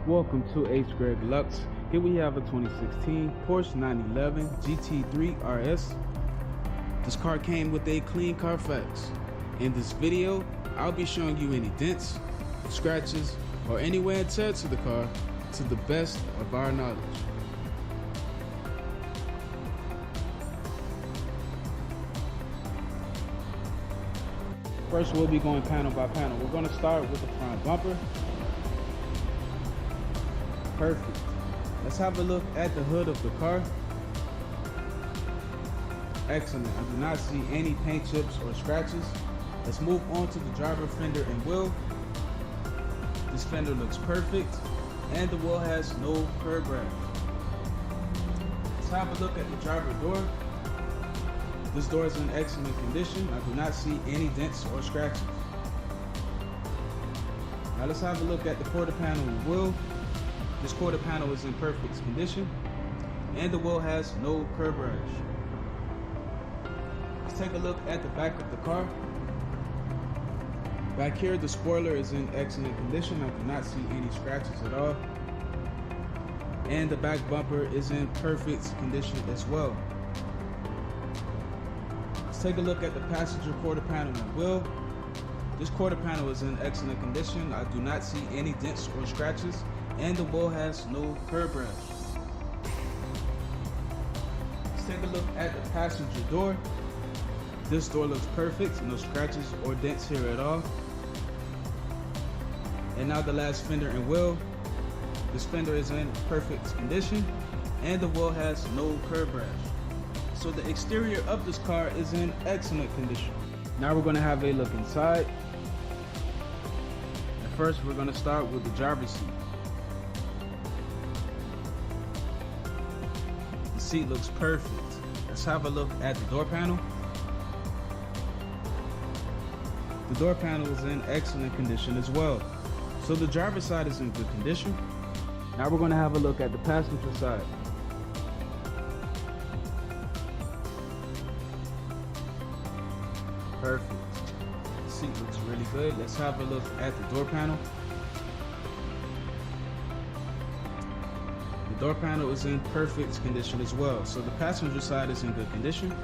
Welcome to hgreglux. Here we have a 2016 Porsche 911 GT3 RS. This car came with a clean Carfax. In this video, I'll be showing you any dents, scratches, or any wear and tear to the car to the best of our knowledge. First, we'll be going panel by panel. We're going to start with the front bumper. Perfect. Let's have a look at the hood of the car. Excellent. I do not see any paint chips or scratches. Let's move on to the driver fender and wheel. This fender looks perfect and the wheel has no curb rash. Let's have a look at the driver door. This door is in excellent condition. I do not see any dents or scratches. Now let's have a look at the quarter panel and wheel. This quarter panel is in perfect condition and the wheel has no curb rash. Let's take a look at the back of the car. Back here, the spoiler is in excellent condition. I do not see any scratches at all. And the back bumper is in perfect condition as well. Let's take a look at the passenger quarter panel and wheel. This quarter panel is in excellent condition. I do not see any dents or scratches, and the wheel has no curb rash. Let's take a look at the passenger door. This door looks perfect, no scratches or dents here at all. And now the last fender and wheel. This fender is in perfect condition and the wheel has no curb rash. So the exterior of this car is in excellent condition. Now we're going to have a look inside. And first we're going to start with the driver's seat. The seat looks perfect. Let's have a look at the door panel. The door panel is in excellent condition as well. So the driver's side is in good condition. Now we're going to have a look at the passenger side. Perfect. The seat looks really good. Let's have a look at the door panel. The door panel is in perfect condition as well. So the passenger side is in good condition.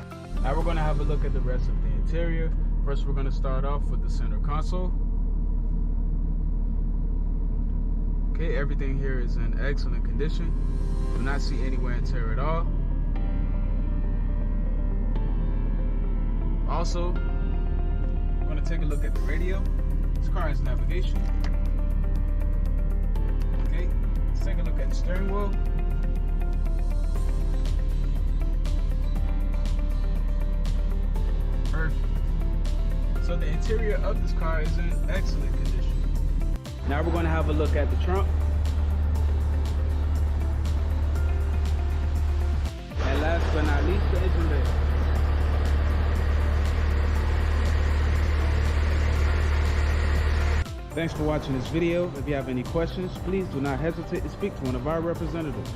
Now we're going to have a look at the rest of the interior. First, we're going to start off with the center console. Okay, everything here is in excellent condition. Do not see any wear and tear at all. Also, we're going to take a look at the radio. This car has navigation. Okay, let's take a look at the steering wheel. Perfect. So the interior of this car is in excellent condition. Now we're going to have a look at the trunk. And last but not least, the engine bay. Thanks for watching this video. If you have any questions, please do not hesitate to speak to one of our representatives.